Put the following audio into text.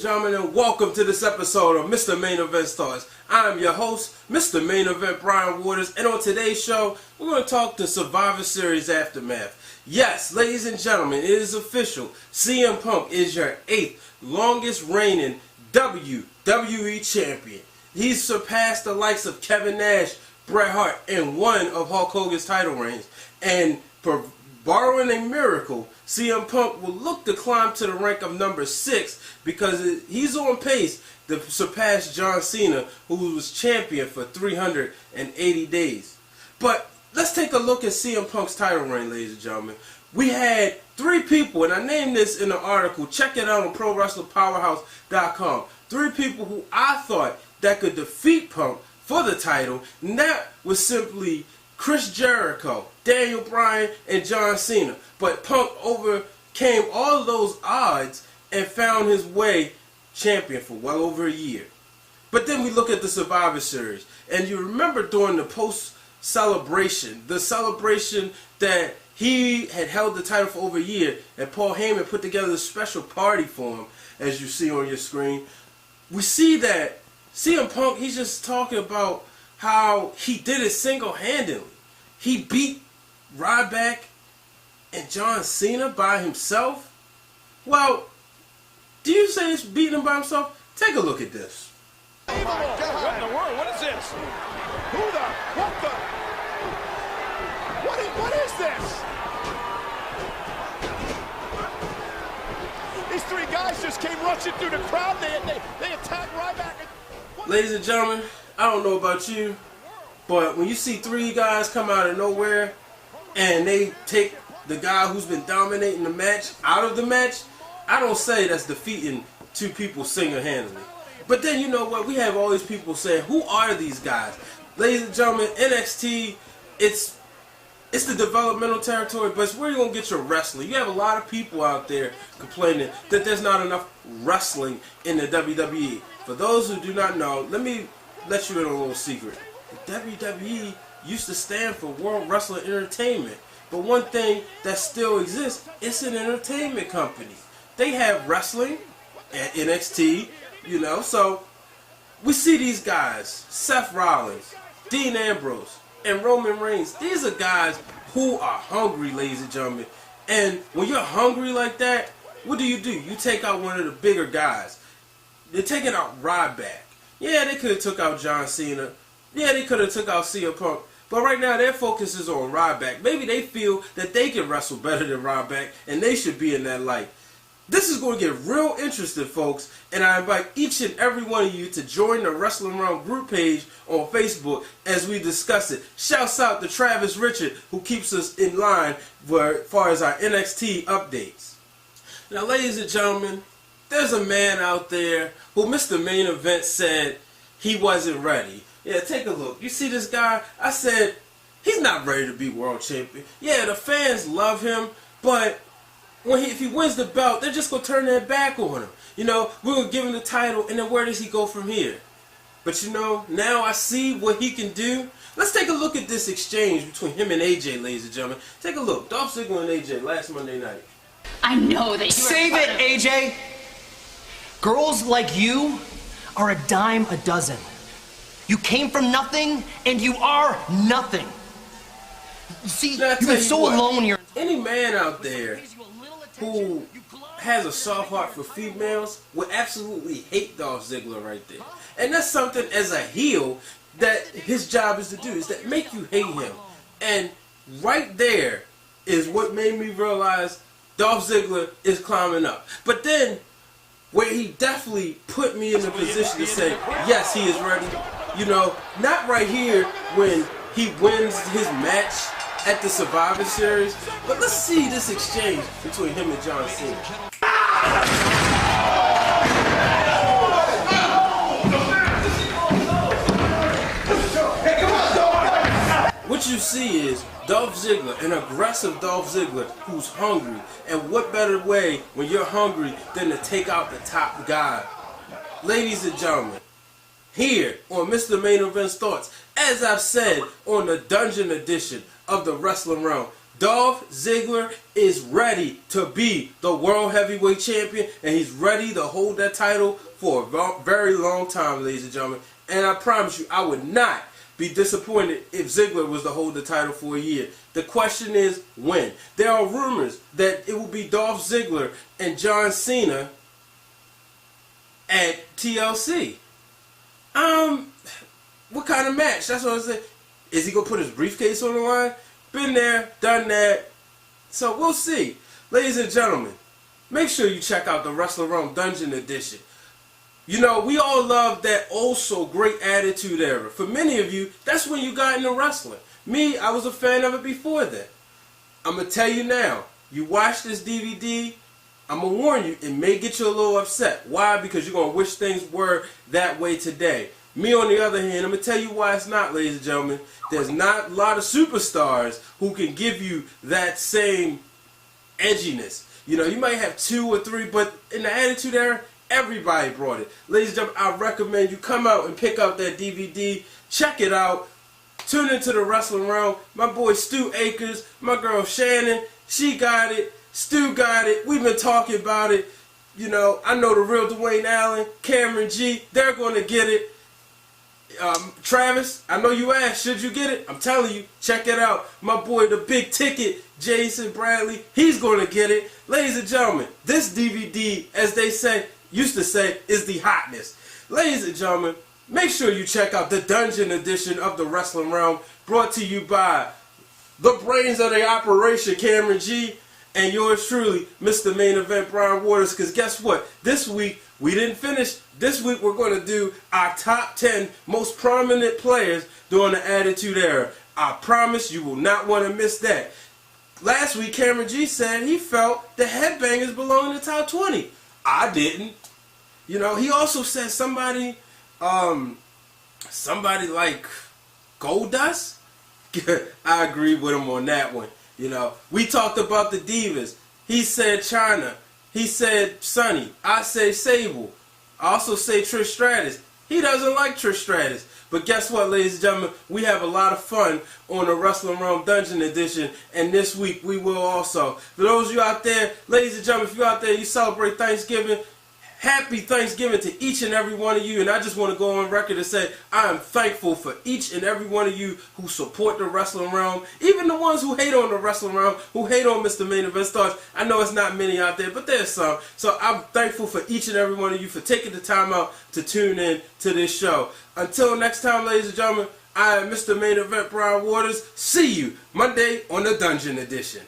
gentlemen, and welcome to this episode of Mr. Main Event Stars. I'm your host, Mr. Main Event Brian Waters, and on today's show, we're going to talk the Survivor Series aftermath. Yes, ladies and gentlemen, it is official. CM Punk is your 8th longest reigning WWE Champion. He's surpassed the likes of Kevin Nash, Bret Hart, and one of Hulk Hogan's title reigns. And for borrowing a miracle, CM Punk will look to climb to the rank of number 6 because he's on pace to surpass John Cena, who was champion for 380 days. But let's take a look at CM Punk's title reign, ladies and gentlemen. We had 3 people, and I named this in the article. Check it out on ProWrestlingPowerhouse.com. 3 people who I thought that could defeat Punk for the title, and that was simply Chris Jericho, Daniel Bryan, and John Cena. But Punk overcame all of those odds and found his way champion for well over a year. But then we look at the Survivor Series, and you remember during the post-celebration, the celebration that he had held the title for over a year, and Paul Heyman put together a special party for him, as you see on your screen. We see that CM Punk, he's just talking about how he did it single-handedly. He beat Ryback and John Cena by himself. Well, do you say he's beating him by himself? Take a look at this. Oh my God. What in the world? What is this? Who the? What the? What is this? These 3 guys just came rushing through the crowd. They attacked Ryback. Ladies and gentlemen, I don't know about you, but when you see 3 guys come out of nowhere and they take the guy who's been dominating the match out of the match, I don't say that's defeating 2 people single-handedly. But then you know what? We have all these people saying, who are these guys? Ladies and gentlemen, NXT, it's the developmental territory, but it's where you're going to get your wrestling. You have a lot of people out there complaining that there's not enough wrestling in the WWE. For those who do not know, let me let you in a little secret. The WWE used to stand for World Wrestling Entertainment. But one thing that still exists, it's an entertainment company. They have wrestling at NXT, you know, so we see these guys, Seth Rollins, Dean Ambrose, and Roman Reigns. These are guys who are hungry, ladies and gentlemen. And when you're hungry like that, what do? You take out one of the bigger guys. They're taking out Ryback. Yeah, they could have took out John Cena. Yeah, they could have took out CM Punk. But right now, their focus is on Ryback. Maybe they feel that they can wrestle better than Ryback, and they should be in that light. This is going to get real interesting, folks, and I invite each and every one of you to join the Wrestling Wrealm group page on Facebook as we discuss it. Shouts out to Travis Richard, who keeps us in line as far as our NXT updates. Now, ladies and gentlemen, there's a man out there who Mr. Main Event said he wasn't ready. Yeah, take a look. You see this guy? I said, he's not ready to be world champion. Yeah, the fans love him, but if he wins the belt, they're just going to turn their back on him. You know, we're going to give him the title, and then where does he go from here? But you know, now I see what he can do. Let's take a look at this exchange between him and AJ, ladies and gentlemen. Take a look. Dolph Ziggler and AJ last Monday night. I know that you Save it, AJ! Girls like you are a dime a dozen. You came from nothing, and you are nothing. See, you've been so alone here. Any man out there who has a soft heart for females would absolutely hate Dolph Ziggler right there. And that's something as a heel that his job is to do, is that make you hate him. And right there is what made me realize Dolph Ziggler is climbing up. But then, where he definitely put me in the position to say, yes, he is ready. You know, not right here when he wins his match at the Survivor Series, but let's see this exchange between him and John Cena. What you see is Dolph Ziggler, an aggressive Dolph Ziggler who's hungry. And what better way when you're hungry than to take out the top guy? Ladies and gentlemen, here on Mr. Main Event Thoughts, as I've said on the Dungeon edition of the Wrestling Wrealm, Dolph Ziggler is ready to be the World Heavyweight Champion, and he's ready to hold that title for a very long time, ladies and gentlemen. And I promise you, I would not be disappointed if Ziggler was to hold the title for a year. The question is, when? There are rumors that it will be Dolph Ziggler and John Cena at TLC. What kind of match? That's what I said. Is he going to put his briefcase on the line? Been there, done that. So we'll see. Ladies and gentlemen, make sure you check out the Wrealm Dungeon Edition. You know, we all love that also great Attitude Era. For many of you, that's when you got into wrestling. Me, I was a fan of it before that. I'm going to tell you now, you watch this DVD, I'm going to warn you, it may get you a little upset. Why? Because you're going to wish things were that way today. Me, on the other hand, I'm going to tell you why it's not, ladies and gentlemen. There's not a lot of superstars who can give you that same edginess. You know, you might have 2 or 3, but in the Attitude Era, everybody brought it. Ladies and gentlemen, I recommend you come out and pick out that DVD. Check it out. Tune into the Wrestling Realm. My boy Stu Akers, my girl Shannon, she got it. Stu got it. We've been talking about it. You know, I know the real Dwayne Allen, Cameron G, they're going to get it. Travis, I know you asked, should you get it? I'm telling you, check it out. My boy, the big ticket, Jason Bradley, he's going to get it. Ladies and gentlemen, this DVD, as they say, used to say, is the hotness. Ladies and gentlemen, make sure you check out the Dungeon Edition of the Wrestling Realm, brought to you by the brains of the operation, Cameron G, and yours truly, Mr. Main Event Brian Waters. Because guess what? This week, we didn't finish. This week, we're going to do our top 10 most prominent players during the Attitude Era. I promise you will not want to miss that. Last week, Cameron G said he felt the Headbangers belong in the top 20. I didn't. You know, he also said somebody like Goldust. I agree with him on that one. You know, we talked about the Divas. He said Chyna. He said Sunny. I say Sable. I also say Trish Stratus. He doesn't like Trish Stratus. But guess what, ladies and gentlemen? We have a lot of fun on the Wrestling Realm Dungeon Edition. And this week, we will also. For those of you out there, ladies and gentlemen, if you're out there, you celebrate Thanksgiving, happy Thanksgiving to each and every one of you. And I just want to go on record and say I am thankful for each and every one of you who support the Wrestling Realm. Even the ones who hate on the Wrestling Realm, who hate on Mr. Main Event Stars. I know it's not many out there, but there's some. So I'm thankful for each and every one of you for taking the time out to tune in to this show. Until next time, ladies and gentlemen, I am Mr. Main Event Brian Waters. See you Monday on the Dungeon Edition.